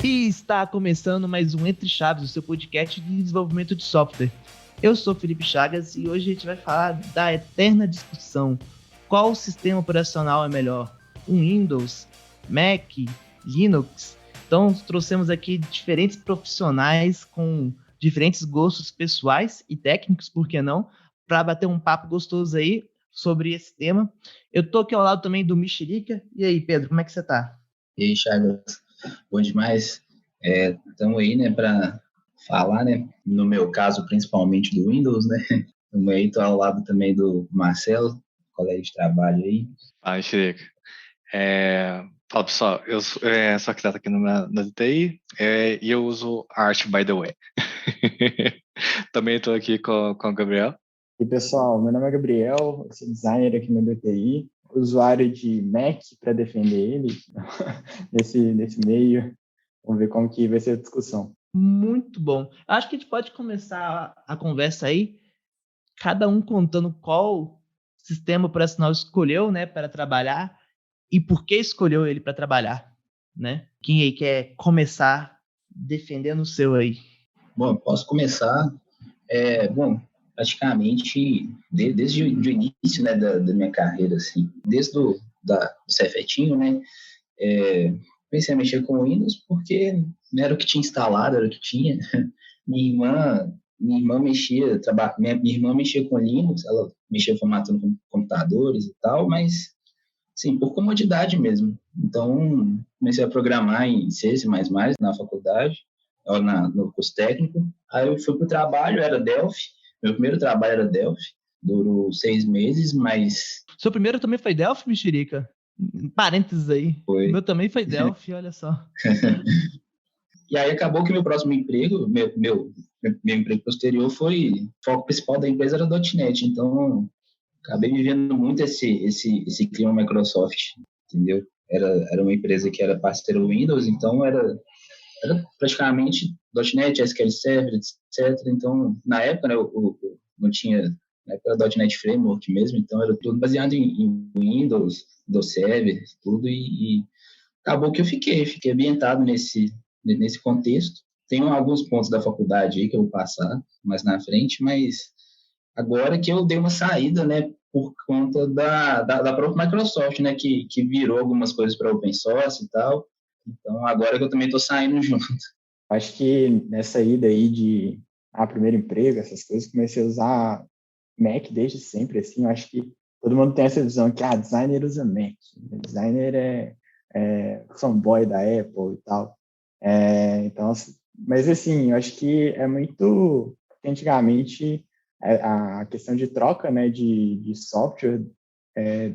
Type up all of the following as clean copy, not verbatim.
E está começando mais um Entre Chaves, o seu podcast de desenvolvimento de software. Eu sou Felipe Chagas e hoje a gente vai falar da eterna discussão: qual sistema operacional é melhor? Um Windows, Mac, Linux? Então trouxemos aqui diferentes profissionais com diferentes gostos pessoais e técnicos, por que não, para bater um papo gostoso aí sobre esse tema. Eu tô aqui ao lado também do Mexerica. E aí, Pedro, como é que você tá? E aí, Chagas, bom demais. Estamos aí, né, para falar, né, no meu caso, principalmente do Windows, né. Estamos aí, estou ao lado também do Marcelo, colega de trabalho aí. Fala, Chico. Fala, pessoal, eu sou arquiteto aqui na TI e eu uso Art by the way. Também estou aqui com o Gabriel. E pessoal, meu nome é Gabriel, eu sou designer aqui no DTI, usuário de Mac para defender ele nesse meio. Vamos ver como que vai ser a discussão. Muito bom. Acho que a gente pode começar a conversa aí, cada um contando qual sistema operacional escolheu, né, para trabalhar e por que escolheu ele para trabalhar, né? Quem aí quer começar defendendo o seu aí? Bom, posso começar. Praticamente desde o início, né, da minha carreira, assim, desde do Cefetinho, né, comecei a mexer com o Windows porque era o que tinha instalado, era o que tinha. Minha irmã mexia com Linux, ela mexia formatando computadores e tal, mas, sim, por comodidade mesmo. Então, comecei a programar em C++ na faculdade, ou no curso técnico. Aí eu fui para o trabalho, era Delphi. Meu primeiro trabalho era Delphi, durou 6 meses, mas... Seu primeiro também foi Delphi, Mexerica? Parênteses aí. Foi. O meu também foi Delphi, olha só. E aí acabou que meu próximo emprego, meu emprego posterior foi... O foco principal da empresa era .NET, então acabei vivendo muito esse clima Microsoft, entendeu? Era uma empresa que era parceira Windows, então era praticamente .NET, SQL Server, etc. Então, na época, né, não tinha... Na época era .NET Framework mesmo, então era tudo baseado em Windows Server, tudo, e acabou que eu fiquei ambientado nesse contexto. Tem alguns pontos da faculdade aí que eu vou passar mais na frente, mas agora que eu dei uma saída, né, por conta da própria Microsoft, né, que virou algumas coisas para open source e tal. Então, agora que eu também estou saindo junto. Acho que nessa ida aí de primeiro emprego, essas coisas, comecei a usar Mac desde sempre, assim. Eu acho que todo mundo tem essa visão que designer usa Mac, designer é fanboy da Apple e tal. Então, mas assim, eu acho que é muito... Antigamente, a questão de troca, né, de software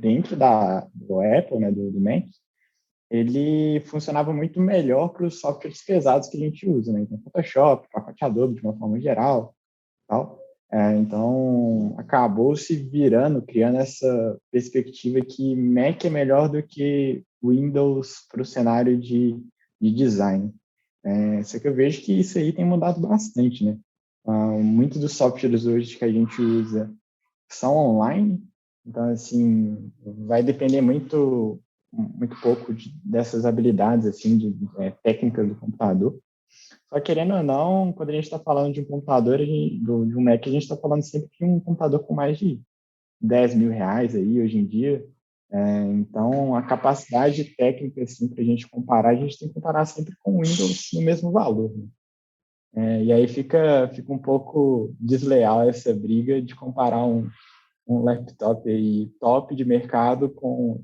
dentro do Apple, né, do Mac, ele funcionava muito melhor para os softwares pesados que a gente usa, né? Então, Photoshop, pacote Adobe de uma forma geral, tal. Então, acabou se criando essa perspectiva que Mac é melhor do que Windows para o cenário de design. Só que eu vejo que isso aí tem mudado bastante, né? Muitos dos softwares hoje que a gente usa são online, então, assim, vai depender muito pouco dessas habilidades, assim, técnicas do computador. Só querendo ou não, quando a gente está falando de um computador, de um Mac, a gente está falando sempre de um computador com mais de 10 mil reais aí, hoje em dia. Então, a capacidade técnica, assim, para a gente comparar, a gente tem que comparar sempre com o Windows no mesmo valor, né? E aí fica um pouco desleal essa briga de comparar um laptop aí top de mercado com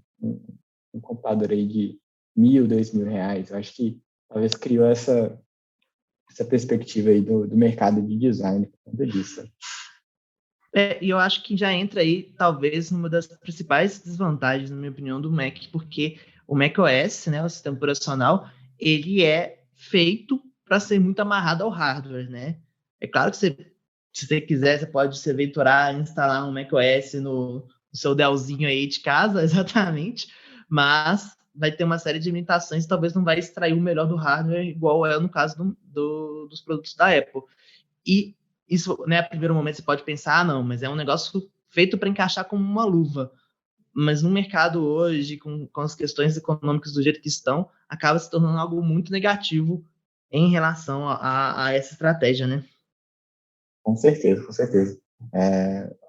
um computador aí de 1.000, 2.000 reais. Eu acho que talvez criou essa perspectiva aí do mercado de design por conta disso. E eu acho que já entra aí, talvez, numa das principais desvantagens, na minha opinião, do Mac, porque o macOS, né, o sistema operacional, ele é feito para ser muito amarrado ao hardware, né? É claro que se você quiser, você pode se aventurar, instalar um macOS no seu Dellzinho aí de casa, exatamente, mas vai ter uma série de limitações, talvez não vai extrair o melhor do hardware, igual é no caso dos produtos da Apple. E isso, né, a primeiro momento você pode pensar, não, mas é um negócio feito para encaixar como uma luva. Mas no mercado hoje, com as questões econômicas do jeito que estão, acaba se tornando algo muito negativo em relação a essa estratégia, né? Com certeza, com certeza.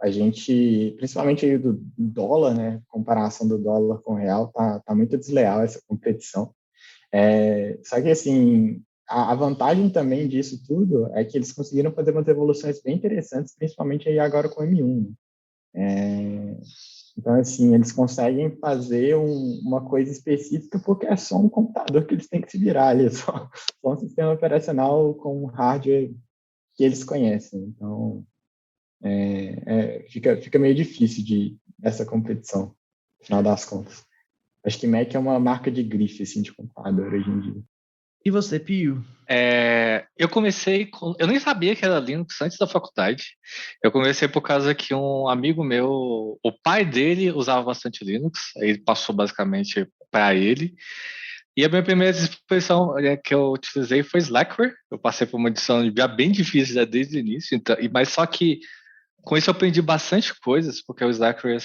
A gente, principalmente aí do dólar, né, comparação do dólar com o real, tá muito desleal essa competição. Só que, assim, a vantagem também disso tudo é que eles conseguiram fazer umas evoluções bem interessantes, principalmente aí agora com o M1. Então, assim, eles conseguem fazer uma coisa específica porque é só um computador que eles têm que se virar ali, só um sistema operacional com um hardware que eles conhecem. Então, fica meio difícil essa competição, no final das contas. Acho que Mac é uma marca de grife, assim, de computador hoje em dia. E você, Pio? Eu comecei com... Eu nem sabia que era Linux antes da faculdade. Eu comecei por causa que um amigo meu, o pai dele usava bastante Linux, aí ele passou basicamente para ele. E a minha primeira exposição que eu utilizei foi Slackware. Eu passei por uma edição já bem difícil já desde o início, então, mas só que com isso eu aprendi bastante coisas, porque o Slackware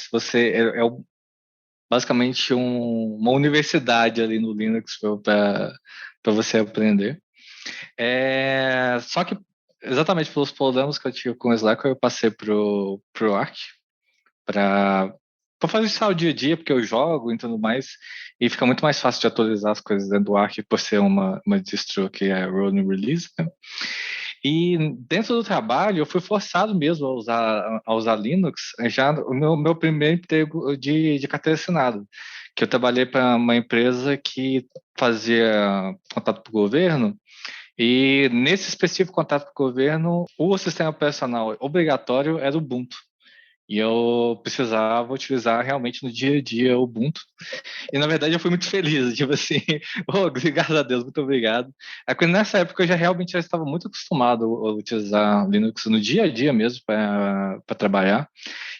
basicamente uma universidade ali no Linux para você aprender. Só que exatamente pelos problemas que eu tive com o Slackware, eu passei pro Arch para fazer isso ao dia a dia, porque eu jogo e tudo mais, e fica muito mais fácil de atualizar as coisas dentro do Arch por ser uma distro que é rolling release, né? E dentro do trabalho, eu fui forçado mesmo a usar Linux já no meu primeiro emprego de carteira assinada, que eu trabalhei para uma empresa que fazia contato com o governo, e nesse específico contato com o governo, o sistema operacional obrigatório era o Ubuntu. E eu precisava utilizar realmente no dia a dia o Ubuntu. E na verdade eu fui muito feliz, tipo assim, graças a Deus, muito obrigado. É porque nessa época eu realmente já estava muito acostumado a utilizar Linux no dia a dia mesmo para trabalhar.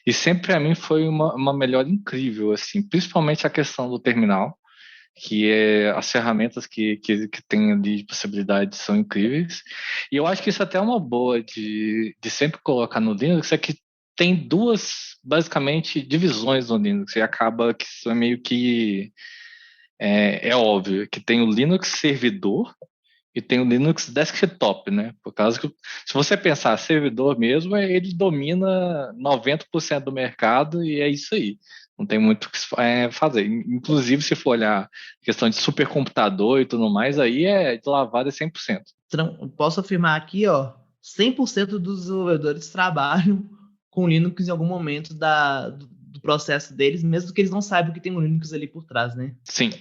E sempre para mim foi uma melhora incrível, assim, principalmente a questão do terminal, que as ferramentas que tem ali de possibilidades são incríveis. E eu acho que isso até é uma boa de sempre colocar no Linux, é que tem duas, basicamente, divisões no Linux, e acaba que isso é meio que óbvio, que tem o Linux servidor e tem o Linux desktop, né? Por causa que, se você pensar servidor mesmo, ele domina 90% do mercado e é isso aí. Não tem muito o que fazer. Inclusive, se for olhar questão de supercomputador e tudo mais, aí é de lavada 100%. Posso afirmar aqui, 100% dos desenvolvedores trabalham com Linux em algum momento do processo deles, mesmo que eles não saibam que tem um Linux ali por trás, né? Sim.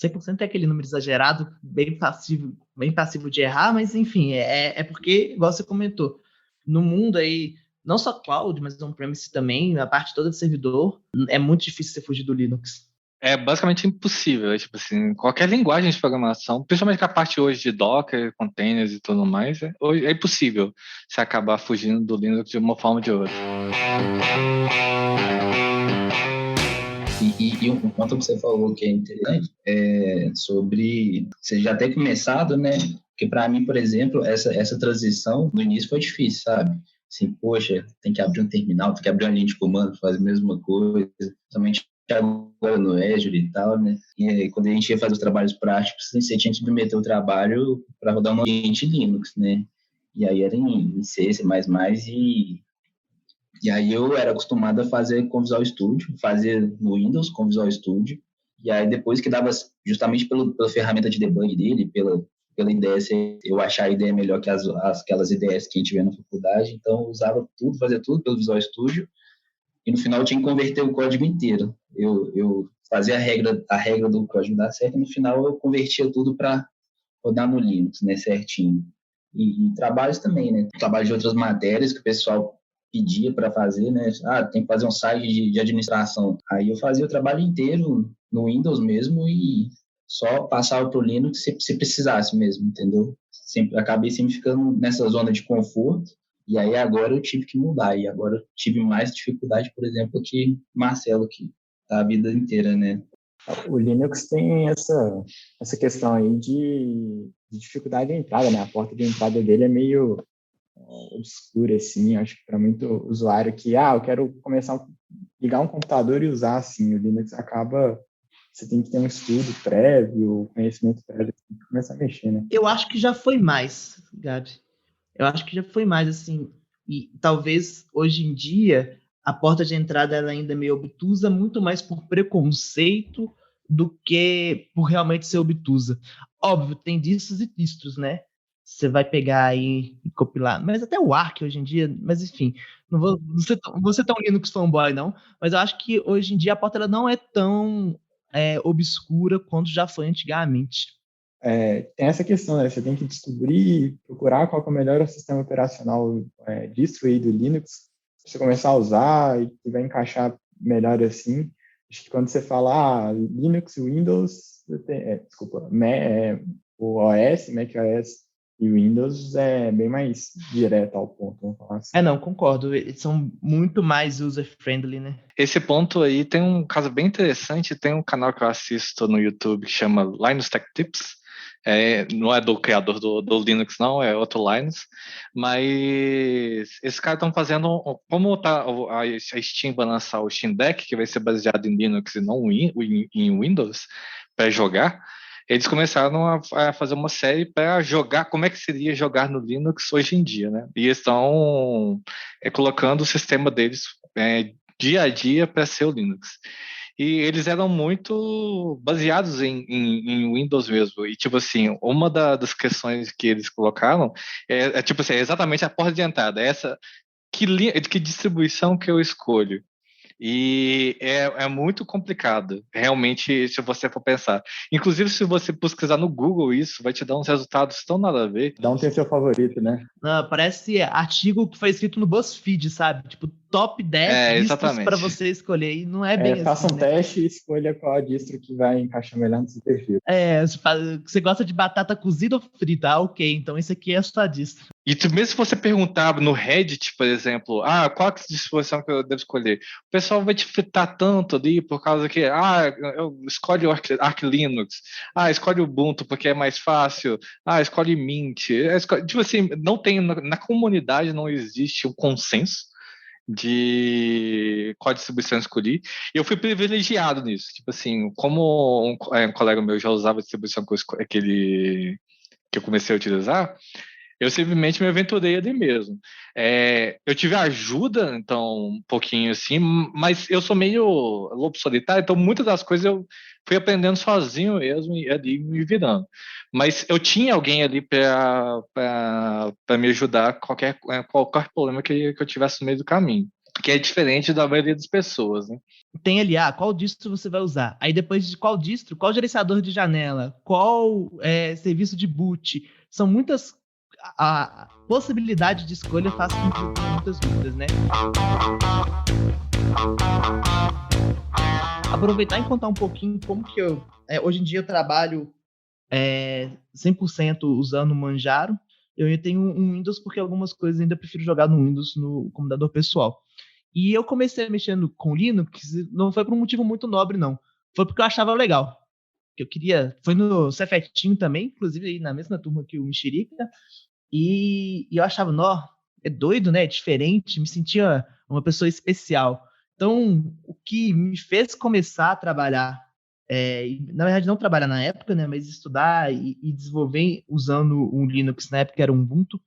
100% é aquele número exagerado, bem passivo de errar, mas enfim, é porque, igual você comentou, no mundo aí, não só cloud, mas on-premise também, a parte toda de servidor, é muito difícil você fugir do Linux. É basicamente impossível, tipo assim, qualquer linguagem de programação, principalmente com a parte hoje de Docker, containers e tudo mais, é impossível você acabar fugindo do Linux de uma forma ou de outra. E um ponto que você falou que é interessante é sobre você já ter começado, né? Porque para mim, por exemplo, essa transição no início foi difícil, sabe? Assim, poxa, tem que abrir um terminal, tem que abrir uma linha de comando, fazer a mesma coisa, somente agora no Azure e tal, né? E aí, quando a gente ia fazer os trabalhos práticos, você tinha que submeter o trabalho para rodar um ambiente Linux, né? E aí era em C, C++, e aí eu era acostumado a fazer com Visual Studio, fazer no Windows com Visual Studio, e aí depois que dava, justamente pela ferramenta de debug dele, pela ideia, eu achar a ideia melhor que aquelas ideias que a gente vê na faculdade, então eu usava tudo, fazia tudo pelo Visual Studio, e no final eu tinha que converter o código inteiro. Eu fazia a regra do código dar certo, e no final eu convertia tudo para rodar no Linux, né, certinho. E trabalhos também, né? Trabalho de outras matérias que o pessoal pedia para fazer, né? Tem que fazer um site de administração. Aí eu fazia o trabalho inteiro no Windows mesmo e só passava para o Linux se precisasse mesmo, entendeu? Acabei sempre ficando nessa zona de conforto. E aí agora eu tive que mudar. E agora eu tive mais dificuldade, por exemplo, que Marcelo, que tá a vida inteira, né? O Linux tem essa questão aí de dificuldade de entrada, né? A porta de entrada dele é meio obscura, assim, acho que para muito usuário que, eu quero ligar um computador e usar, assim, o Linux acaba, você tem que ter um estudo prévio, conhecimento prévio, tem que começar a mexer, né? Eu acho que já foi mais, Gabi. Eu acho que já foi mais, assim, e talvez hoje em dia a porta de entrada ela ainda é meio obtusa, muito mais por preconceito do que por realmente ser obtusa. Óbvio, tem distros e distros, né? Você vai pegar aí e compilar, mas até o Arch hoje em dia, mas enfim, não vou ser tão Linux fanboy, não, mas eu acho que hoje em dia a porta ela não é tão obscura quanto já foi antigamente. Tem essa questão, né? Você tem que descobrir, procurar qual que é o melhor sistema operacional distro aí do Linux, pra você começar a usar e que vai encaixar melhor assim. Acho que quando você fala Linux, Windows, o OS, macOS e Windows é bem mais direto ao ponto, vamos falar assim. Não, concordo. Eles são muito mais user-friendly, né? Esse ponto aí tem um caso bem interessante. Tem um canal que eu assisto no YouTube que chama Linus Tech Tips. Não é do criador do Linux, não, é outro Linus. Mas esses caras estão fazendo. Como a Steam vai lançar o Steam Deck, que vai ser baseado em Linux e não em Windows, para jogar. Eles começaram a fazer uma série para jogar, como é que seria jogar no Linux hoje em dia, né? E eles estão colocando o sistema deles dia a dia para ser o Linux. E eles eram muito baseados em Windows mesmo. E, tipo assim, uma das questões que eles colocaram tipo assim, exatamente a porta de entrada. Que distribuição que eu escolho? E é muito complicado, realmente, se você for pensar. Inclusive, se você pesquisar no Google isso, vai te dar uns resultados tão nada a ver. Cada um tem seu favorito, né? Parece artigo que foi escrito no BuzzFeed, sabe? Tipo, top 10 distros para você escolher. E não é bem faça assim, um né? teste e escolha qual a distro que vai encaixar melhor no seu perfil. Você gosta de batata cozida ou frita? Ok, então esse aqui é a sua distro. E mesmo se você perguntar no Reddit, por exemplo, qual a distribuição que eu devo escolher? O pessoal vai te fritar tanto ali por causa que, escolhe o Arch Linux, escolhe o Ubuntu porque é mais fácil, escolhe Mint. Tipo assim, não tem, na comunidade não existe um consenso de qual distribuição escolhi. E eu fui privilegiado nisso. Tipo assim, como um colega meu já usava a distribuição que eu comecei a utilizar, eu simplesmente me aventurei ali mesmo. Eu tive ajuda, então, um pouquinho assim, mas eu sou meio lobo solitário, então muitas das coisas eu fui aprendendo sozinho mesmo e ali me virando. Mas eu tinha alguém ali para me ajudar qualquer problema que eu tivesse no meio do caminho, que é diferente da maioria das pessoas, né? Tem ali, qual distro você vai usar? Aí depois de qual distro, qual gerenciador de janela, qual serviço de boot. São muitas. A possibilidade de escolha faz com que tenha muitas dúvidas, né? Aproveitar e contar um pouquinho como que hoje em dia eu trabalho 100% usando o Manjaro. Eu tenho um Windows porque algumas coisas ainda prefiro jogar no Windows no computador pessoal. E eu comecei mexendo com Linux, não foi por um motivo muito nobre, não. Foi porque eu achava legal. Que eu queria. Foi no Cefetinho também, inclusive aí na mesma turma que o Mexerica. E eu achava, é doido, né? É diferente, me sentia uma pessoa especial. Então, o que me fez começar a trabalhar, na verdade não trabalhar na época, né? Mas estudar e desenvolver usando um Linux, na época era um Ubuntu,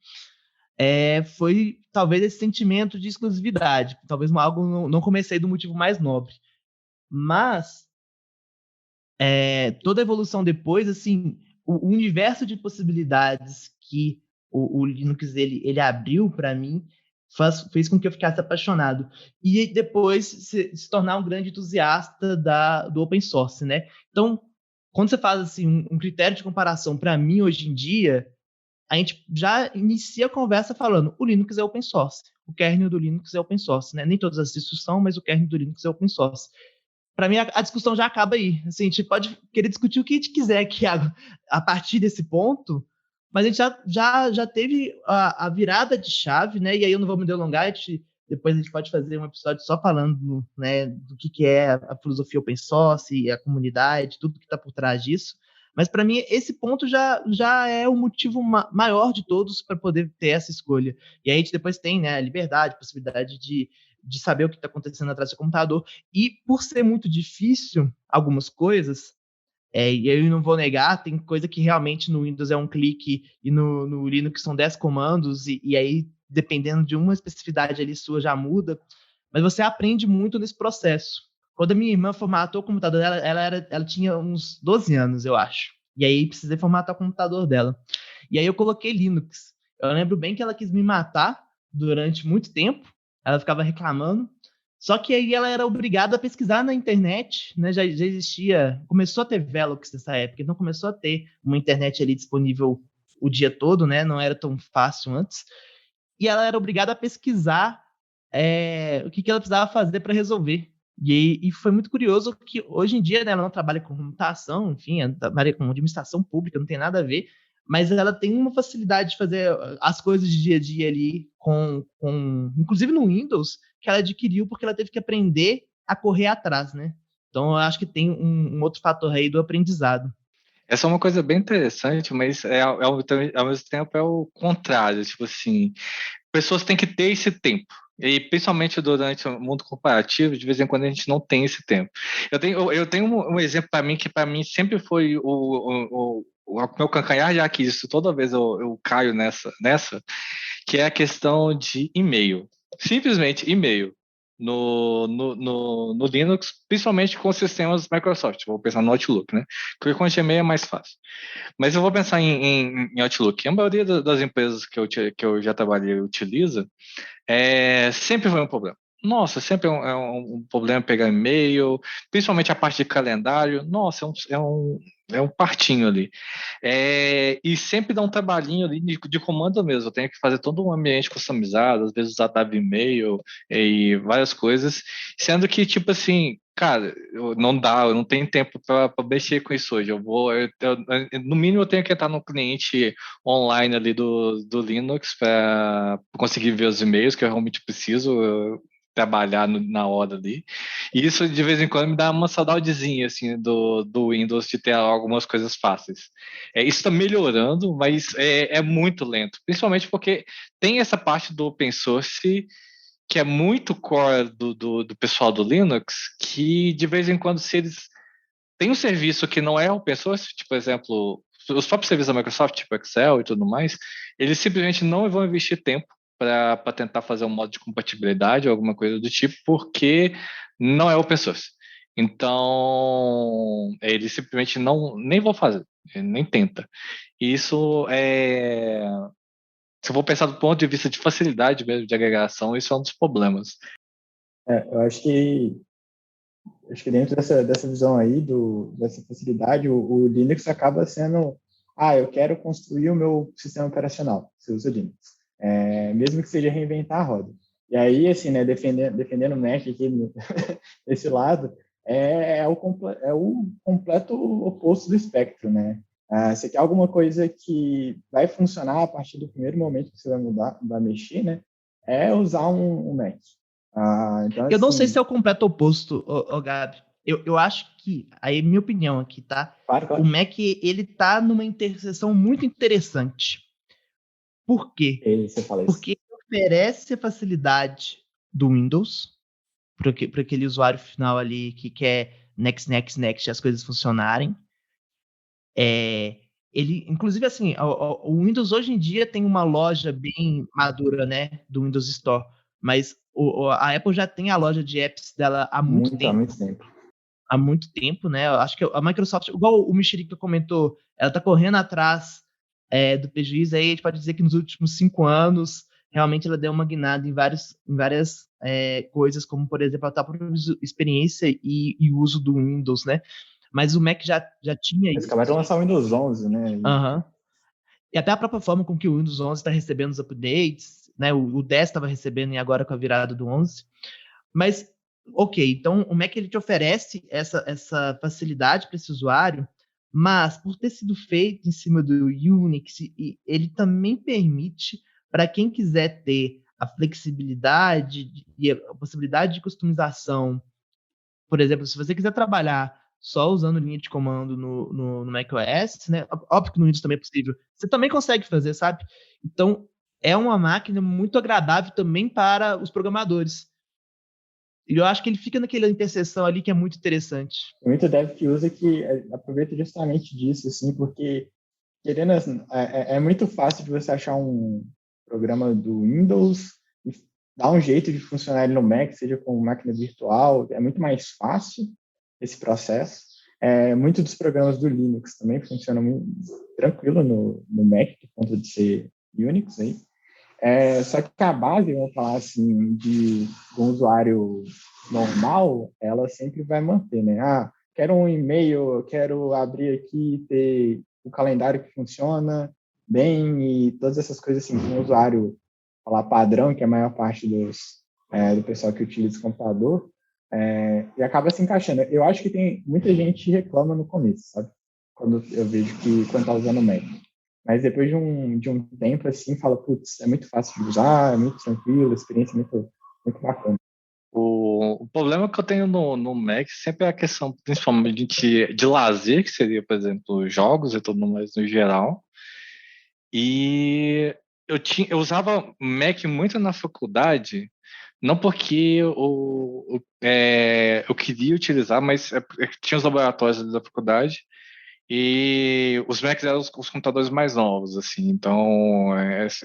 foi talvez esse sentimento de exclusividade. Talvez algo não comecei do motivo mais nobre. Mas toda a evolução depois, assim, o universo de possibilidades que o Linux ele abriu para mim fez com que eu ficasse apaixonado. E depois se tornar um grande entusiasta do open source, né? Então, quando você faz assim, um critério de comparação para mim hoje em dia, a gente já inicia a conversa falando o Linux é open source. O kernel do Linux é open source, né? Nem todas as distros são, mas o kernel do Linux é open source. Para mim, a discussão já acaba aí. Assim, a gente pode querer discutir o que a gente quiser aqui a partir desse ponto, mas a gente já teve a virada de chave, né? E aí eu não vou me delongar, depois a gente pode fazer um episódio só falando, né, do que é a filosofia open source, a comunidade, tudo que está por trás disso. Mas para mim esse ponto já é o motivo maior de todos para poder ter essa escolha. E aí a gente depois tem, né, a liberdade, a possibilidade de saber o que está acontecendo atrás do computador. E por ser muito difícil algumas coisas, e eu não vou negar, tem coisa que realmente no Windows é um clique e no Linux são 10 comandos, e aí, dependendo de uma especificidade ali sua, já muda. Mas você aprende muito nesse processo. Quando a minha irmã formatou o computador dela, ela tinha uns 12 anos, eu acho. E aí precisei formatar o computador dela. E aí eu coloquei Linux. Eu lembro bem que ela quis me matar durante muito tempo. Ela ficava reclamando. Só que aí ela era obrigada a pesquisar na internet, né? Já existia, começou a ter Velox nessa época, então começou a ter uma internet ali disponível o dia todo, né? Não era tão fácil antes. E ela era obrigada a pesquisar o que ela precisava fazer para resolver. E foi muito curioso que hoje em dia, né, ela não trabalha com computação, enfim, ela trabalha com administração pública, não tem nada a ver, mas ela tem uma facilidade de fazer as coisas de dia a dia ali, inclusive no Windows, que ela adquiriu porque ela teve que aprender a correr atrás, né? Então, eu acho que tem um outro fator aí do aprendizado. Essa é uma coisa bem interessante, mas ao mesmo tempo é o contrário. Tipo assim, pessoas têm que ter esse tempo. E principalmente durante o mundo corporativo, de vez em quando a gente não tem esse tempo. Eu tenho um exemplo para mim que para mim sempre foi o meu calcanhar de Aquiles. Toda vez eu caio nessa, que é a questão de e-mail. Simplesmente e-mail. No Linux, principalmente com sistemas Microsoft. Vou pensar no Outlook, né? Porque com Gmail é mais fácil. Mas eu vou pensar em Outlook. A maioria das empresas que eu já trabalhei e utiliza, sempre foi um problema. Nossa, sempre é um problema pegar e-mail, principalmente a parte de calendário. Nossa, é um partinho ali. E sempre dá um trabalhinho ali de comando mesmo. Eu tenho que fazer todo um ambiente customizado, às vezes usar tab e-mail e várias coisas. Sendo que, tipo assim, cara, não dá, eu não tenho tempo para mexer com isso hoje. No mínimo, eu tenho que entrar no cliente online ali do Linux para conseguir ver os e-mails que eu realmente preciso trabalhar na hora ali. E isso, de vez em quando, me dá uma saudadezinha, assim, do Windows de ter algumas coisas fáceis. Isso está melhorando, mas é muito lento. Principalmente porque tem essa parte do open source que é muito core do pessoal do Linux, que, de vez em quando, se eles têm um serviço que não é open source, tipo, por exemplo, os próprios serviços da Microsoft, tipo Excel e tudo mais, eles simplesmente não vão investir tempo para tentar fazer um modo de compatibilidade ou alguma coisa do tipo, porque não é open source. Então, eles simplesmente nem vão fazer, nem tenta. E isso se eu vou pensar do ponto de vista de facilidade mesmo de agregação, isso é um dos problemas. Eu acho que dentro dessa visão aí, dessa facilidade, o Linux acaba sendo, eu quero construir o meu sistema operacional, você usa Linux. Mesmo que seja reinventar a roda. E aí, assim, né, defendendo o Mac aqui desse lado, é o completo oposto do espectro, né? Você quer alguma coisa que vai funcionar a partir do primeiro momento que você vai mexer, né? É usar um Mac. Então, eu não assim, sei se é o completo oposto, Gabi. Eu acho que, aí minha opinião aqui, tá? claro. O Mac, ele tá numa interseção muito interessante. Por quê? Você fala isso. Porque ele oferece a facilidade do Windows para aquele usuário final ali que quer next, as coisas funcionarem. Ele, inclusive, assim, o Windows hoje em dia tem uma loja bem madura, né, do Windows Store, mas a Apple já tem a loja de apps dela há muito tempo. Há muito tempo, né? Eu acho que a Microsoft, igual o Mexerica comentou, ela está correndo atrás do prejuízo. Aí a gente pode dizer que nos últimos 5 anos, realmente ela deu uma guinada em várias coisas, como, por exemplo, a própria experiência e uso do Windows, né? Mas o Mac já tinha isso. Eles acabaram de lançar o Windows 11, né? Uhum. E até a própria forma com que o Windows 11 está recebendo os updates, né? O 10 estava recebendo e agora com a virada do 11. Mas, ok, então o Mac ele te oferece essa facilidade para esse usuário, mas por ter sido feito em cima do Unix, ele também permite para quem quiser ter a flexibilidade e a possibilidade de customização. Por exemplo, se você quiser trabalhar só usando linha de comando no macOS, né? Óbvio que no Windows também é possível. Você também consegue fazer, sabe? Então, é uma máquina muito agradável também para os programadores. E eu acho que ele fica naquela interseção ali que é muito interessante. Tem muito dev que usa que aproveita justamente disso, assim, porque, querendo assim, é muito fácil de você achar um programa do Windows e dar um jeito de funcionar ele no Mac, seja com máquina virtual, é muito mais fácil esse processo. Muitos dos programas do Linux também funcionam muito tranquilo no Mac, por conta de ser Unix aí. Só que a base, vamos falar assim, de um usuário normal, ela sempre vai manter, né? Quero um e-mail, quero abrir aqui e ter o calendário que funciona bem e todas essas coisas assim, com o usuário falar padrão, que é a maior parte do pessoal que utiliza o computador, e acaba se encaixando. Eu acho que tem muita gente que reclama no começo, sabe? Quando eu vejo quando tá usando o Mac. Mas depois de um tempo, assim, fala, putz, é muito fácil de usar, é muito tranquilo, a experiência é muito bacana. O problema que eu tenho no Mac sempre é a questão, principalmente de lazer, que seria, por exemplo, jogos e tudo mais no geral. E eu usava Mac muito na faculdade, não porque eu queria utilizar, mas tinha os laboratórios da faculdade e os Macs eram os computadores mais novos, assim, então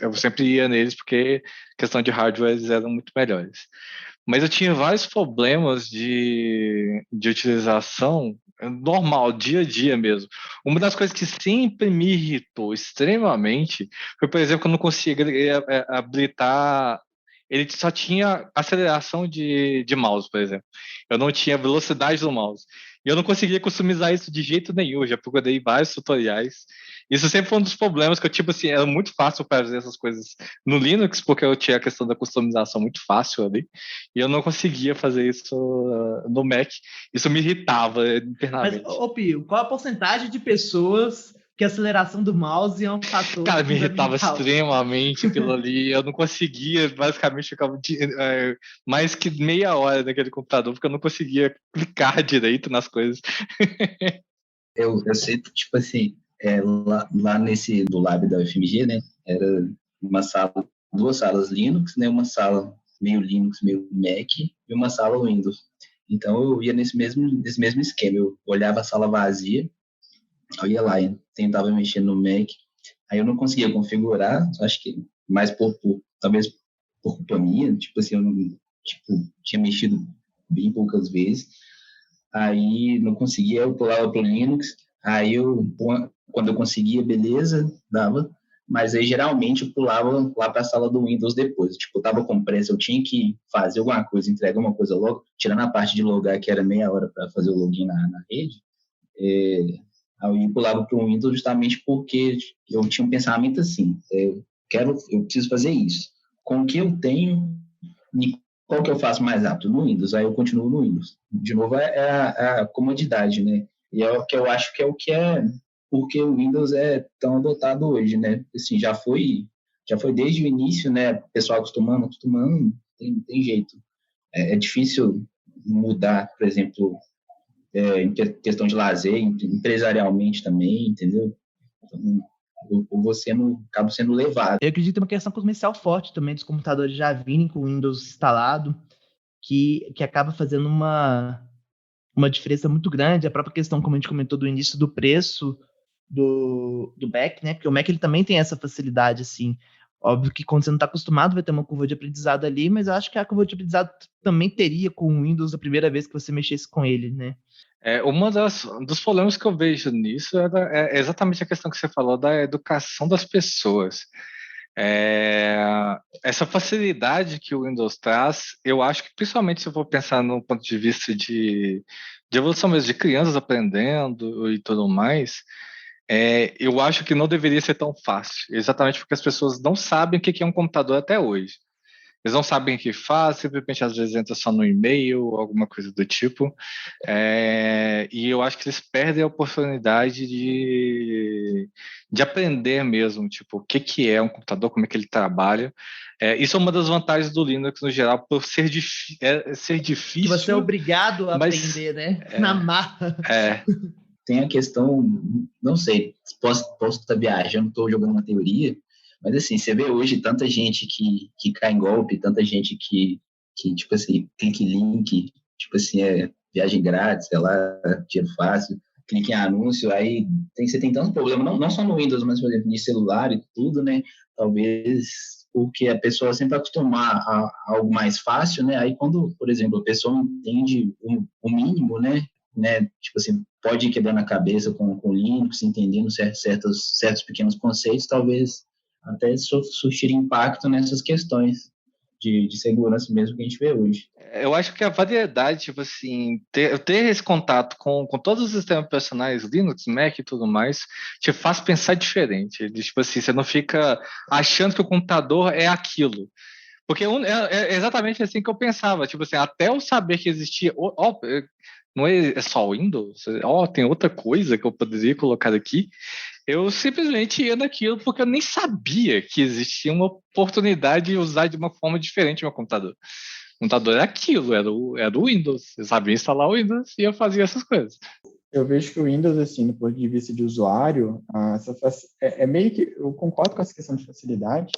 eu sempre ia neles porque questão de hardware eles eram muito melhores. Mas eu tinha vários problemas de utilização normal, dia a dia mesmo. Uma das coisas que sempre me irritou extremamente foi, por exemplo, que eu não conseguia habilitar. Ele só tinha aceleração de mouse, por exemplo. Eu não tinha velocidade do mouse. E eu não conseguia customizar isso de jeito nenhum. Eu já procurei vários tutoriais. Isso sempre foi um dos problemas que eu, tipo assim, era muito fácil fazer essas coisas no Linux, porque eu tinha a questão da customização muito fácil ali. E eu não conseguia fazer isso no Mac. Isso me irritava Mas, internamente. Pio, qual a porcentagem de pessoas que a aceleração do mouse é um fator Cara, me irritava fundamental? extremamente aquilo ali. Eu não conseguia, basicamente, ficava mais que meia hora naquele computador, porque eu não conseguia clicar direito nas coisas. Eu sei, tipo assim, lá nesse do lab da UFMG, né, era uma sala, duas salas Linux, né, uma sala meio Linux, meio Mac, e uma sala Windows. Então eu ia nesse mesmo esquema, eu olhava a sala vazia, eu ia lá e tentava mexer no Mac, aí eu não conseguia configurar, acho que mais talvez por culpa minha, tipo assim, eu não, tinha mexido bem poucas vezes, aí não conseguia, eu pulava para o Linux, aí quando eu conseguia, beleza, dava, mas aí geralmente eu pulava lá para a sala do Windows depois, tipo, eu tava com pressa, eu tinha que fazer alguma coisa, entregar uma coisa logo, tirando a parte de logar, que era meia hora para fazer o login na rede, aí eu pulava para o Windows justamente porque eu tinha um pensamento assim, eu preciso fazer isso, com o que eu tenho, qual que eu faço mais rápido? No Windows, aí eu continuo no Windows. De novo, é a comodidade, né? E é o que eu acho que é porque o Windows é tão adotado hoje, né? Assim, já foi desde o início, né? O pessoal acostumando, tem jeito. É difícil mudar, por exemplo, em questão de lazer, empresarialmente também, entendeu? Então, acabo sendo levado. Eu acredito que é uma questão comercial forte também dos computadores já virem com o Windows instalado, que acaba fazendo uma diferença muito grande. A própria questão, como a gente comentou, do início do preço do Mac, né? Porque o Mac ele também tem essa facilidade, assim. Óbvio que quando você não está acostumado, vai ter uma curva de aprendizado ali, mas eu acho que a curva de aprendizado também teria com o Windows a primeira vez que você mexesse com ele, né? Uma dos problemas que eu vejo nisso é exatamente a questão que você falou da educação das pessoas. Essa facilidade que o Windows traz, eu acho que principalmente se eu for pensar no ponto de vista de evolução mesmo, de crianças aprendendo e tudo mais, eu acho que não deveria ser tão fácil, exatamente porque as pessoas não sabem o que é um computador até hoje. Eles não sabem o que faz, simplesmente às vezes entra só no e-mail, alguma coisa do tipo. E eu acho que eles perdem a oportunidade de aprender mesmo, tipo, o que é um computador, como é que ele trabalha. Isso é uma das vantagens do Linux no geral, por ser difícil. Que você é obrigado a aprender, né? Na marra. Tem a questão, não sei, posso estar viajando, estou jogando uma teoria, mas assim, você vê hoje tanta gente que cai em golpe, tanta gente que tipo assim, clique em link, tipo assim, viagem grátis, sei lá, dinheiro fácil, clique em anúncio, aí você tem tanto problema, não só no Windows, mas por exemplo, de celular e tudo, né? Talvez porque a pessoa sempre acostumar a algo mais fácil, né? Aí quando, por exemplo, a pessoa entende o mínimo, né? Tipo assim, pode ir quebrando a cabeça com Linux, entendendo certos pequenos conceitos, talvez até surtir impacto nessas questões de segurança mesmo que a gente vê hoje. Eu acho que a variedade, tipo assim, ter esse contato com todos os sistemas operacionais, Linux, Mac e tudo mais, te faz pensar diferente. Tipo assim, você não fica achando que o computador é aquilo. Porque é exatamente assim que eu pensava. Tipo assim, até eu saber que existia. Não é só Windows? Tem outra coisa que eu poderia colocar aqui. Eu simplesmente ia naquilo porque eu nem sabia que existia uma oportunidade de usar de uma forma diferente o meu computador. O computador era aquilo, era o Windows. Eu sabia instalar o Windows e eu fazia essas coisas. Eu vejo que o Windows, assim, do ponto de vista de usuário, meio que, eu concordo com essa questão de facilidade,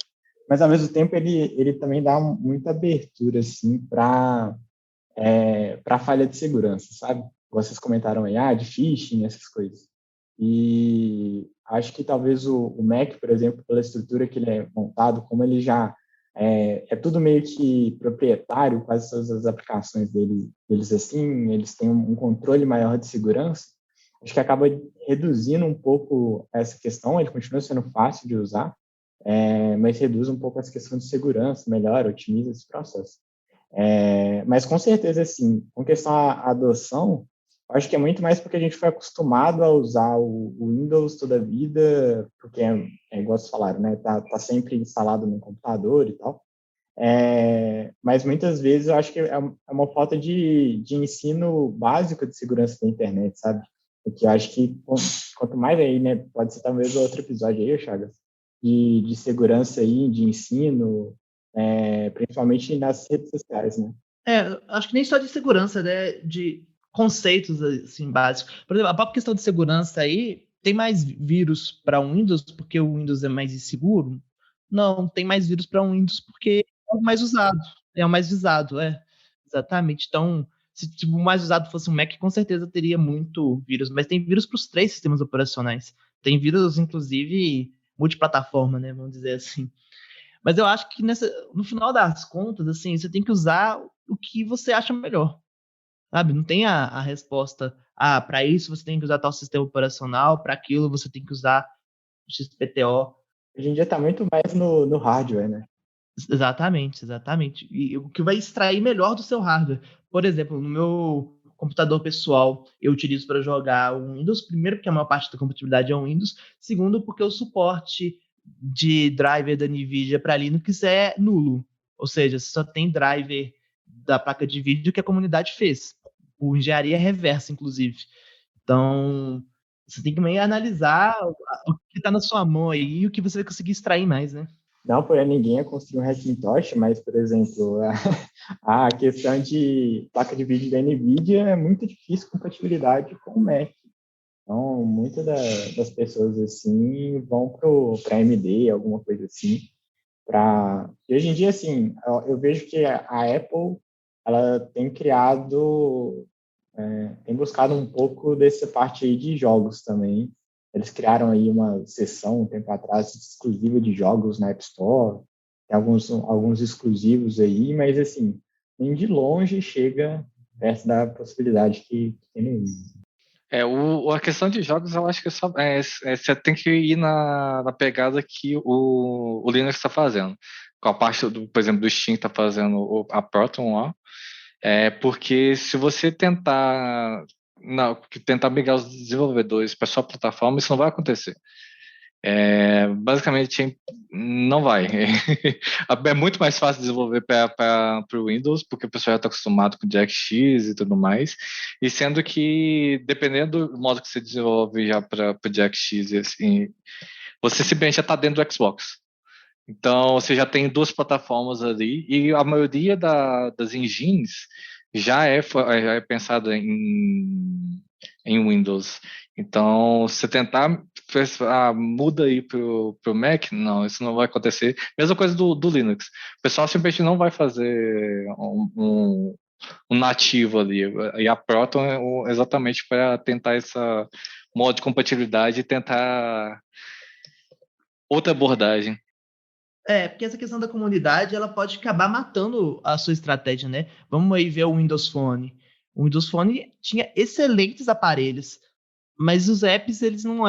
mas ao mesmo tempo ele também dá muita abertura, assim, para falha de segurança, sabe? Vocês comentaram aí, de phishing, essas coisas. E acho que talvez o Mac, por exemplo, pela estrutura que ele é montado, como ele já é tudo meio que proprietário, quase todas as aplicações deles assim, eles têm um controle maior de segurança, acho que acaba reduzindo um pouco essa questão, ele continua sendo fácil de usar, mas reduz um pouco essa questão de segurança, melhora, otimiza esse processo. Mas com certeza, assim, com questão à adoção, acho que é muito mais porque a gente foi acostumado a usar o Windows toda a vida, porque igual vocês falaram, né? Tá sempre instalado no computador e tal. Mas muitas vezes eu acho que é uma falta de ensino básico de segurança da internet, sabe? Porque eu acho que quanto mais aí, né? Pode ser talvez outro episódio aí, Chagas, de segurança aí, de ensino, principalmente nas redes sociais, né? Acho que nem só de segurança, né? De conceitos assim básicos. Por exemplo, a própria questão de segurança aí, tem mais vírus para um Windows porque o Windows é mais inseguro? Não, tem mais vírus para um Windows porque é o mais usado, é o mais visado, exatamente. Então, se tipo, o mais usado fosse um Mac, com certeza teria muito vírus, mas tem vírus para os 3 sistemas operacionais. Tem vírus, inclusive, multiplataforma, né? Vamos dizer assim. Mas eu acho que no final das contas, assim, você tem que usar o que você acha melhor, sabe? Não tem a resposta, para isso você tem que usar tal sistema operacional, para aquilo você tem que usar o XPTO. Hoje em dia está muito mais no hardware, né? Exatamente. E o que vai extrair melhor do seu hardware. Por exemplo, no meu computador pessoal, eu utilizo para jogar o Windows, primeiro porque a maior parte da compatibilidade é o Windows, segundo porque o suporte de driver da NVIDIA para Linux é nulo. Ou seja, você só tem driver da placa de vídeo que a comunidade fez, por engenharia reversa, inclusive. Então, você tem que meio analisar o que está na sua mão aí e o que você vai conseguir extrair mais, né? Não por ninguém a construir um Hackintosh, mas, por exemplo, a questão de placa de vídeo da NVIDIA é muito difícil compatibilidade com o Mac. Então, muitas das pessoas, assim, vão para AMD, alguma coisa assim. E hoje em dia, assim, eu vejo que a Apple, ela tem criado, tem buscado um pouco dessa parte aí de jogos também. Eles criaram aí uma seção, um tempo atrás, exclusiva de jogos na App Store. Tem alguns exclusivos aí, mas, assim, nem de longe chega perto da possibilidade que tem no Windows. A questão de jogos, eu acho que você tem que ir na pegada que o Linux está fazendo. Com a parte, por exemplo, do Steam está fazendo a Proton lá. Porque se você tentar migrar os desenvolvedores para sua plataforma, isso não vai acontecer. Basicamente, não vai. É muito mais fácil desenvolver para o Windows, porque o pessoal já está acostumado com DirectX e tudo mais. E sendo que, dependendo do modo que você desenvolve já para o DirectX, assim, você simplesmente já está dentro do Xbox. Então, você já tem duas plataformas ali, e a maioria das engines já é pensada em Windows. Então, se você tentar, muda aí pro Mac, não, isso não vai acontecer. Mesma coisa do Linux. O pessoal simplesmente não vai fazer um nativo ali. E a Proton é exatamente para tentar essa modo de compatibilidade e tentar outra abordagem. Porque essa questão da comunidade, ela pode acabar matando a sua estratégia, né? Vamos aí ver o Windows Phone. O Windows Phone tinha excelentes aparelhos, mas os apps, eles não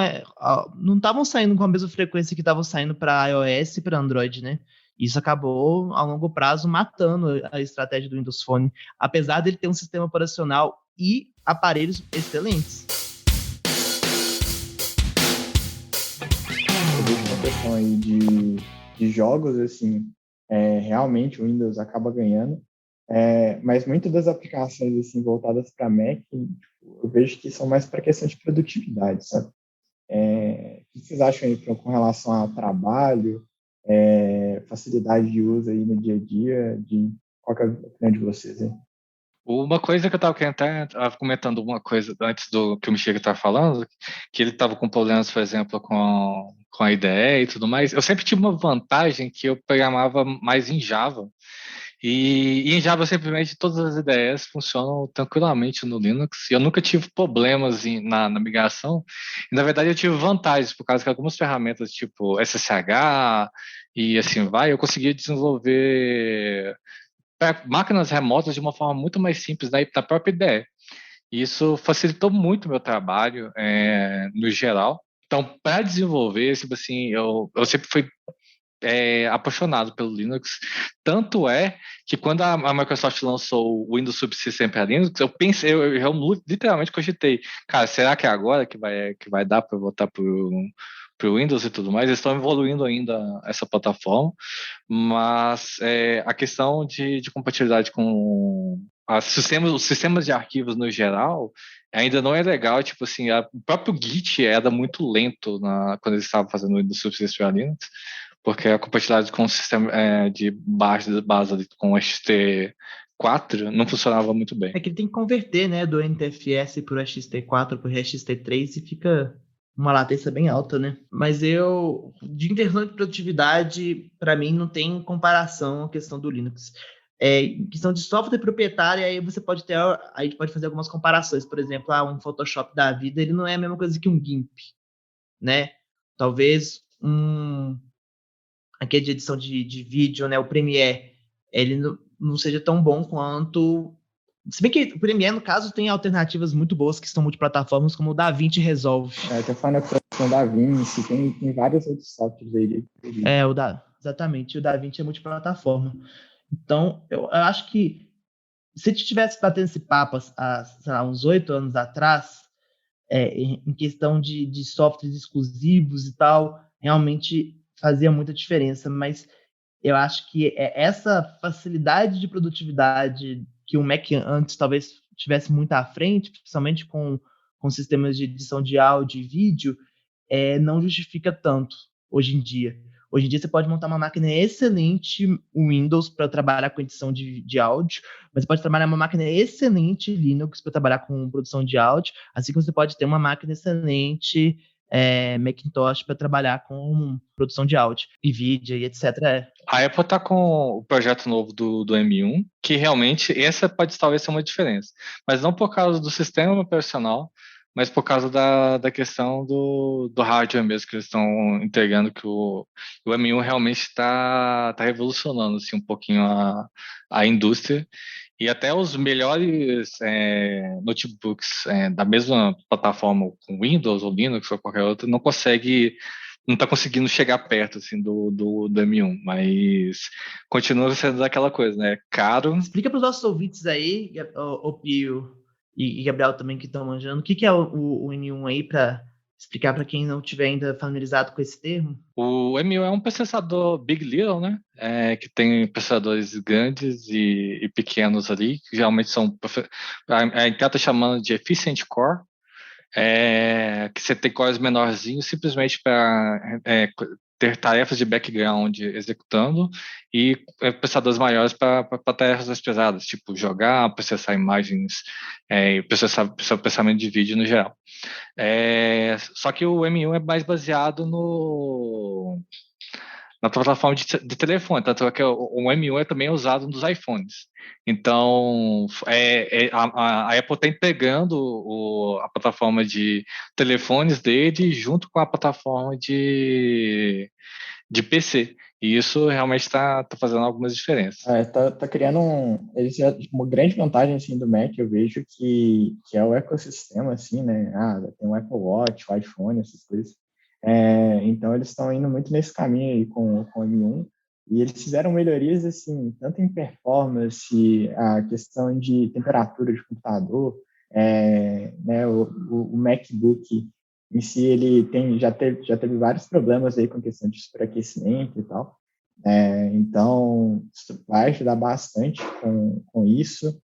estavam saindo com a mesma frequência que estavam saindo para iOS e para Android, né? Isso acabou, a longo prazo, matando a estratégia do Windows Phone, apesar dele ter um sistema operacional e aparelhos excelentes. Uma questão aí de jogos, assim, realmente o Windows acaba ganhando, mas muitas das aplicações assim, voltadas para Mac, eu vejo que são mais para questão de produtividade, sabe? O que vocês acham aí com relação ao trabalho, facilidade de uso aí no dia a dia, qual que é a opinião de vocês aí? Uma coisa que eu estava comentando uma coisa antes do que o Michel estava falando, que ele estava com problemas, por exemplo, com a IDE e tudo mais. Eu sempre tive uma vantagem que eu programava mais em Java. E em Java, simplesmente, todas as IDEs funcionam tranquilamente no Linux. E eu nunca tive problemas na migração. E, na verdade, eu tive vantagens, por causa que algumas ferramentas, tipo SSH e assim vai, eu conseguia desenvolver máquinas remotas de uma forma muito mais simples da própria IDE. E isso facilitou muito o meu trabalho, no geral. Então, para desenvolver, tipo assim, eu sempre fui apaixonado pelo Linux. Tanto é que quando a Microsoft lançou o Windows Subsystem para Linux, eu pensei, eu literalmente cogitei, cara, será que é agora que vai dar para voltar para o Windows e tudo mais? Eles estão evoluindo ainda essa plataforma, mas a questão de compatibilidade com os sistemas de arquivos no geral ainda não é legal. Tipo assim, o próprio Git era muito lento quando eles estavam fazendo o Windows Subsystem para Linux, porque a compatibilidade com o sistema de base com o XT4 não funcionava muito bem. É que ele tem que converter, né, do NTFS para o XT4 para o XT3 e fica uma latência bem alta, né? Mas de interação de produtividade, para mim, não tem comparação a questão do Linux. Em questão de software proprietário, aí você pode aí pode fazer algumas comparações. Por exemplo, um Photoshop da vida, ele não é a mesma coisa que um GIMP, né? Talvez aquele de edição de vídeo, né, o Premiere, ele não seja tão bom quanto... Se bem que o Premiere, no caso, tem alternativas muito boas que estão multiplataformas, como o DaVinci Resolve. Tem Final Cut com DaVinci, tem vários outros softwares aí. Exatamente, o DaVinci é multiplataforma. Então, eu acho que se a gente tivesse batendo esse papo há, sei lá, uns 8 anos atrás, em questão de softwares exclusivos e tal, realmente fazia muita diferença, mas eu acho que essa facilidade de produtividade que o Mac antes talvez tivesse muito à frente, principalmente com sistemas de edição de áudio e vídeo, não justifica tanto hoje em dia. Hoje em dia você pode montar uma máquina excelente Windows para trabalhar com edição de áudio, mas você pode trabalhar uma máquina excelente Linux para trabalhar com produção de áudio, assim como você pode ter uma máquina excelente Macintosh para trabalhar com produção de áudio, NVIDIA e etc. A Apple está com o projeto novo do M1, que realmente essa pode talvez ser uma diferença, mas não por causa do sistema operacional, mas por causa da questão do hardware mesmo que eles estão entregando, que o M1 realmente está revolucionando assim, um pouquinho a indústria. E até os melhores notebooks da mesma plataforma, com Windows ou Linux ou qualquer outro, não está conseguindo chegar perto assim, do M1, mas continua sendo daquela coisa, né? Caro. Explica para os nossos ouvintes aí, o Pio e Gabriel também que estão manjando, o que é o M1 aí, para explicar para quem não estiver ainda familiarizado com esse termo? O M1 é um processador Big Little, né? Que tem processadores grandes e pequenos ali, que geralmente são... A Intel está chamando de Efficient Core, que você tem cores menorzinhos simplesmente para ter tarefas de background executando e processadores maiores para tarefas mais pesadas, tipo jogar, processar imagens, processamento de vídeo no geral. Só que o M1 é mais baseado na plataforma de telefone, tanto é que o M1 também usado nos iPhones. Então, a Apple está integrando a plataforma de telefones dele junto com a plataforma de PC. E isso realmente está fazendo algumas diferenças. Tá criando uma grande vantagem assim, do Mac, eu vejo que é o ecossistema, assim, né? Tem o Apple Watch, o iPhone, essas coisas. Então, eles estão indo muito nesse caminho aí com o M1, e eles fizeram melhorias, assim, tanto em performance, a questão de temperatura de computador, né, o MacBook em si, ele já teve vários problemas aí com questão de superaquecimento e tal, então, isso vai ajudar bastante com isso.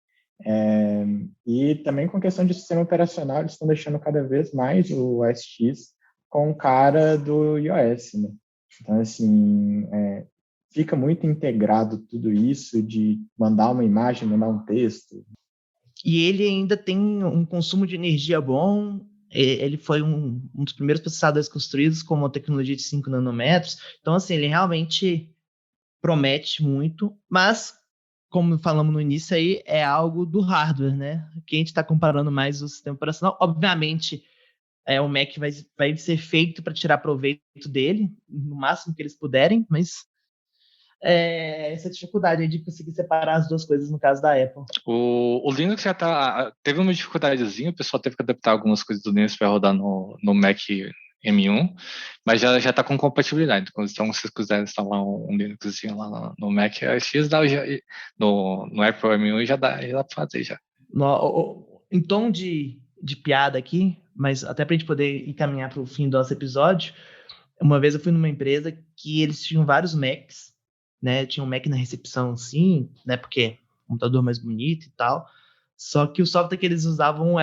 E também com questão de sistema operacional, eles estão deixando cada vez mais o OS X com cara do iOS, né? Então, assim, fica muito integrado tudo isso de mandar uma imagem, mandar um texto. E ele ainda tem um consumo de energia bom. Ele foi um dos primeiros processadores construídos com uma tecnologia de 5 nanômetros. Então, assim, ele realmente promete muito, mas, como falamos no início aí, é algo do hardware, né? Aqui a gente está comparando mais o sistema operacional. Obviamente, o Mac vai ser feito para tirar proveito dele, no máximo que eles puderem, mas essa dificuldade aí de conseguir separar as duas coisas no caso da Apple. O Linux já teve uma dificuldadezinha, o pessoal teve que adaptar algumas coisas do Linux para rodar no Mac M1, mas já está com compatibilidade. Então, se vocês quiserem instalar um Linuxzinho lá no Mac X, no Apple M1 já dá para fazer já. Em tom de piada aqui, mas até para a gente poder encaminhar para o fim do nosso episódio, uma vez eu fui numa empresa que eles tinham vários Macs, né? Tinha um Mac na recepção, sim, né? Porque computador mais bonito e tal. Só que o software que eles usavam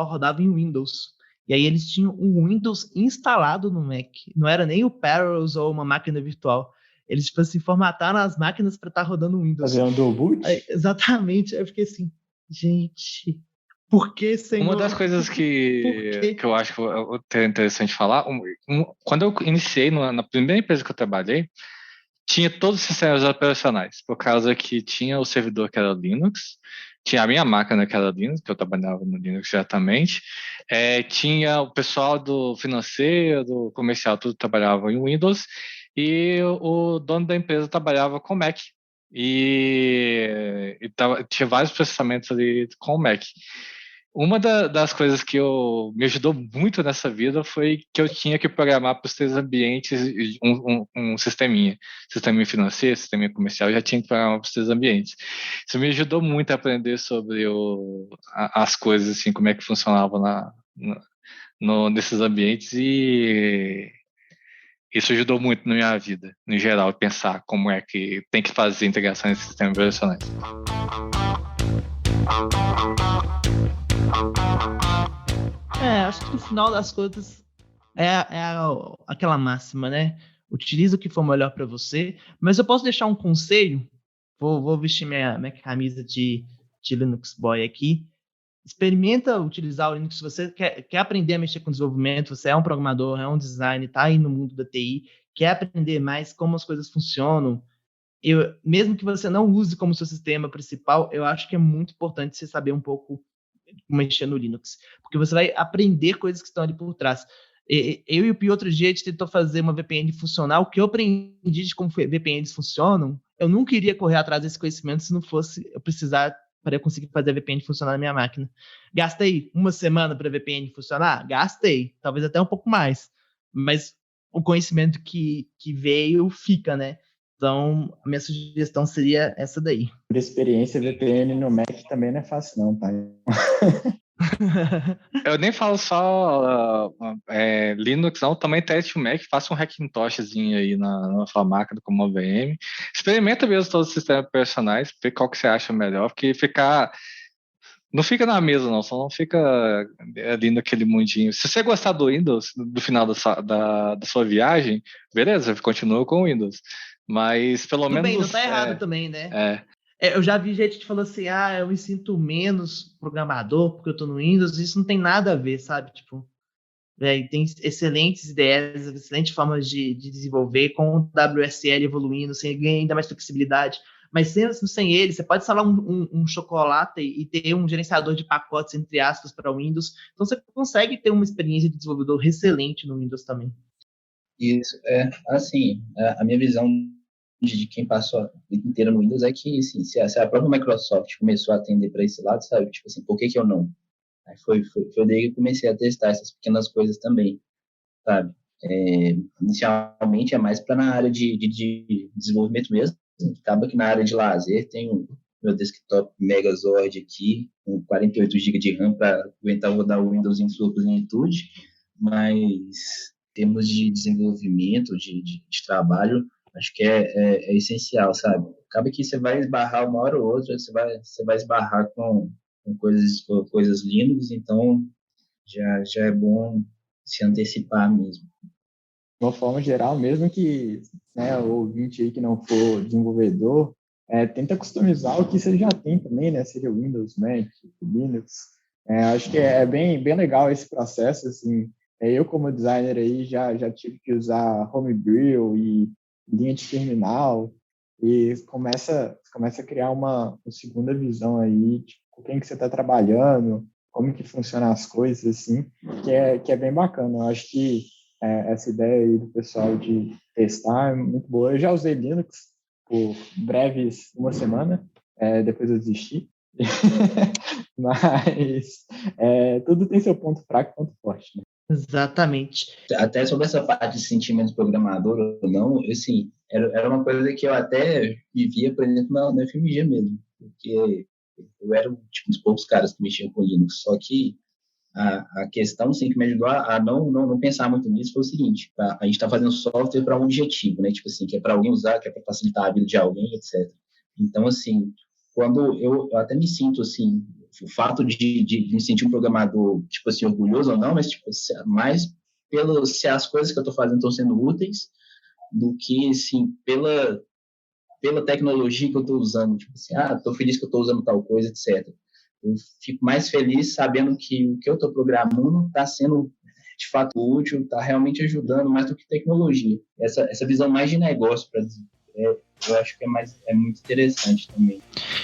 rodava em Windows. E aí eles tinham um Windows instalado no Mac. Não era nem o Parallels ou uma máquina virtual. Eles, tipo assim, formataram as máquinas para estar rodando o Windows. Fazendo o boot? Exatamente. Aí eu fiquei assim, gente, por que, Senhor? Uma das coisas que eu acho interessante falar, quando eu iniciei na primeira empresa que eu trabalhei, tinha todos os sistemas operacionais, por causa que tinha o servidor que era Linux, tinha a minha máquina que era Linux, que eu trabalhava no Linux diretamente, tinha o pessoal do financeiro, do comercial, tudo trabalhava em Windows, e o dono da empresa trabalhava com Mac. Tinha vários processamentos ali com o Mac. Uma das coisas que me ajudou muito nessa vida foi que eu tinha que programar para os três ambientes um sisteminha financeiro, sisteminha comercial, eu já tinha que programar para os três ambientes. Isso me ajudou muito a aprender sobre as coisas, assim, como é que funcionava nesses ambientes, e isso ajudou muito na minha vida, no geral, pensar como é que tem que fazer integração nesses sistemas operacionais. Acho que no final das contas aquela máxima, né? Utiliza o que for melhor para você, mas eu posso deixar um conselho. Vou vestir minha camisa de Linux Boy aqui. Experimenta utilizar o Linux se você quer aprender a mexer com desenvolvimento, você é um programador, é um designer, está aí no mundo da TI, quer aprender mais como as coisas funcionam. Mesmo que você não use como seu sistema principal, eu acho que é muito importante você saber um pouco mexer no Linux, porque você vai aprender coisas que estão ali por trás. Eu e o Pi, outro dia, a gente tentou fazer uma VPN funcional. O que eu aprendi de como VPNs funcionam, eu nunca iria correr atrás desse conhecimento se não fosse eu precisar para eu conseguir fazer a VPN funcionar na minha máquina. Gastei uma semana para a VPN funcionar? Gastei, talvez até um pouco mais, mas o conhecimento que veio fica, né? Então, a minha sugestão seria essa daí. Por experiência, VPN no Mac também não é fácil não, tá? Eu nem falo só Linux, não. Também teste o Mac, faça um Hackintoshzinho aí na sua máquina como uma VM. Experimenta mesmo todos os sistemas operacionais, vê qual que você acha melhor, porque ficar Não fica na mesa, não. Só não fica ali naquele mundinho. Se você gostar do Windows, do final da sua viagem, beleza, continua com o Windows. Mas pelo Tudo menos... bem, não tá errado também, né? É. Eu já vi gente que falou assim, eu me sinto menos programador porque eu tô no Windows. Isso não tem nada a ver, sabe? Tipo, tem excelentes ideias, excelentes formas de desenvolver, com o WSL evoluindo, você ganha ainda mais flexibilidade. Mas sem ele, você pode instalar um chocolate e ter um gerenciador de pacotes, entre aspas, para o Windows. Então você consegue ter uma experiência de desenvolvedor excelente no Windows também. Isso, assim, a minha visão de quem passou a vida inteira no Windows é que, assim, se a própria Microsoft começou a atender para esse lado, sabe? Tipo assim, por que eu não? Aí foi daí que eu comecei a testar essas pequenas coisas também, sabe? Inicialmente é mais para na área de desenvolvimento mesmo. Acaba que na área de lazer tem o meu desktop Megazord aqui, com 48 GB de RAM para aguentar rodar o Windows em sua plenitude, mas em termos de desenvolvimento, de trabalho, acho que é essencial, sabe? Acaba que você vai esbarrar uma hora ou outra, você vai esbarrar com coisas Linux, então já é bom se antecipar mesmo. De uma forma geral, mesmo que, né, o ouvinte aí que não for desenvolvedor, tenta customizar o que você já tem também, né? Seja Windows, Mac, Linux. Acho que é bem legal esse processo, assim. Eu, como designer aí, já tive que usar Homebrew e linha de terminal, e começa a criar uma segunda visão aí, tipo, com quem que você está trabalhando, como que funcionam as coisas, assim, que é bem bacana. Eu acho que essa ideia aí do pessoal de testar é muito boa. Eu já usei Linux por breves uma semana, depois eu desisti. Mas tudo tem seu ponto fraco e ponto forte, né? Exatamente. Até sobre essa parte de sentimento programador ou não, assim, era uma coisa que eu até vivia, por exemplo, na FMG mesmo, porque eu era um dos poucos caras que mexiam com Linux, só que a questão, sim, que me ajudou a não pensar muito nisso foi o seguinte: a gente está fazendo software para um objetivo, né? Tipo assim, que é para alguém usar, que é para facilitar a vida de alguém, etc. Então, assim, quando eu até me sinto, assim, o fato de me sentir um programador, tipo assim, orgulhoso ou não, mas, tipo, mais se as coisas que eu estou fazendo estão sendo úteis do que, assim, pela tecnologia que eu estou usando. Tipo assim, estou feliz que eu estou usando tal coisa, etc. Eu fico mais feliz sabendo que o que eu estou programando está sendo de fato útil, está realmente ajudando mais do que tecnologia. Essa visão mais de negócio, eu acho que é muito interessante também.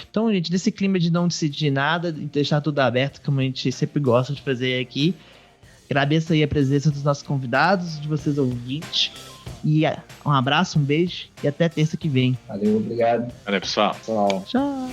Então, gente, nesse clima de não decidir nada, de deixar tudo aberto, como a gente sempre gosta de fazer aqui, agradeço aí a presença dos nossos convidados, de vocês ouvintes, e um abraço, um beijo, e até terça que vem. Valeu, obrigado. Valeu, pessoal. Tchau.